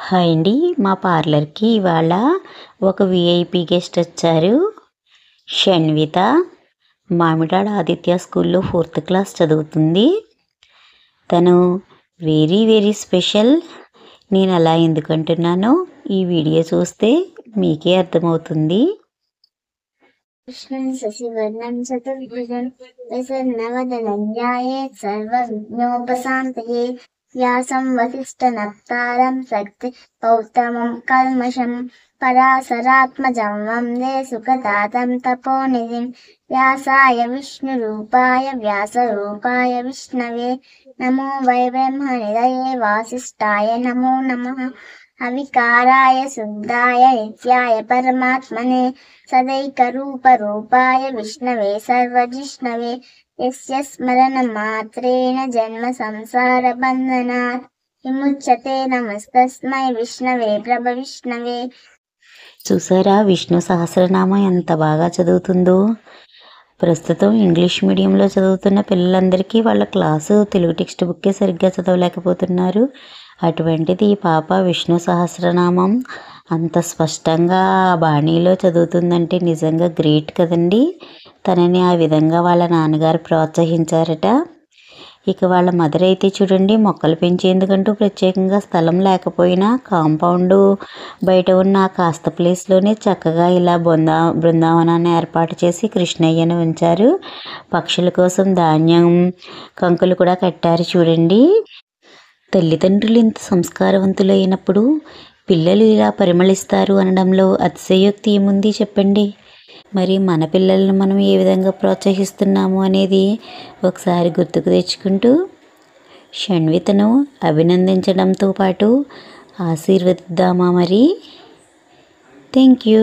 Hi అండి, మా పార్లర్కి ఇవాళ ఒక విఐపి గెస్ట్ వచ్చారు. షణ్విత మామిడాడ ఆదిత్య స్కూల్లో 4th క్లాస్ చదువుతుంది. తను వెరీ స్పెషల్. నేను అలా ఎందుకంటున్నానో ఈ వీడియో చూస్తే మీకే అర్థమవుతుంది. కృష్ణం శశివర్ణం చతుర్భుజం ప్రసన్నవదనం ధ్యాయేత్ సర్వవిఘ్నోపశాంతయే వ్యాసం వసిష్ఠనప్తారం శక్తి పౌత్తమం కల్మషం పరాశరాత్మజం వందే సుఖదాతం తపోనిధిం వ్యాసాయ విష్ణురూపాయ వ్యాసరూపాయ విష్ణవే నమో వై బ్రహ్మనిధయే వాసిష్ఠాయ నమో నమః అవికారాయ శుద్ధాయ నిత్యాయ పరమాత్మనే సదైకరూపరూపాయ విష్ణవే సర్వజిష్ణవే యస్య స్మరణమాత్రేణ జన్మ సంసార బంధనాత్ విముచ్యతే నమస్తస్మై విష్ణవే ప్రభవిష్ణవే. చూసారా విష్ణు సహస్రనామం ఎంత బాగా చదువుతుందో. ప్రస్తుతం ఇంగ్లీష్ మీడియంలో చదువుతున్న పిల్లలందరికీ వాళ్ళ క్లాసు తెలుగు టెక్స్ట్ బుక్కే సరిగ్గా చదవలేకపోతున్నారు. అటువంటిది ఈ పాప విష్ణు సహస్రనామం అంత స్పష్టంగా బాణీలో చదువుతుందంటే నిజంగా గ్రేట్ కదండి. తనని ఆ విధంగా వాళ్ళ నాన్నగారు ప్రోత్సహించారట. ఇక వాళ్ళ మదర్ అయితే చూడండి, మొక్కలు పెంచేందుకంటూ ప్రత్యేకంగా స్థలం లేకపోయినా కాంపౌండ్ బయట ఉన్న కాస్త ప్లేస్లోనే చక్కగా ఇలా బృందావనాన్ని ఏర్పాటు చేసి కృష్ణయ్యను ఉంచారు. పక్షుల కోసం ధాన్యం కంకులు కూడా కట్టారు చూడండి. తల్లిదండ్రులు ఇంత సంస్కారవంతులైనప్పుడు పిల్లలు ఇలా పరిమళిస్తారు అనడంలో అతిశయోక్తి ఏముంది చెప్పండి. మరి మన పిల్లలను మనం ఏ విధంగా ప్రోత్సహిస్తున్నాము అనేది ఒకసారి గుర్తుకు తెచ్చుకుంటూ షణ్వితను అభినందించడంతో పాటు ఆశీర్వదిద్దామా మరి. Thank you.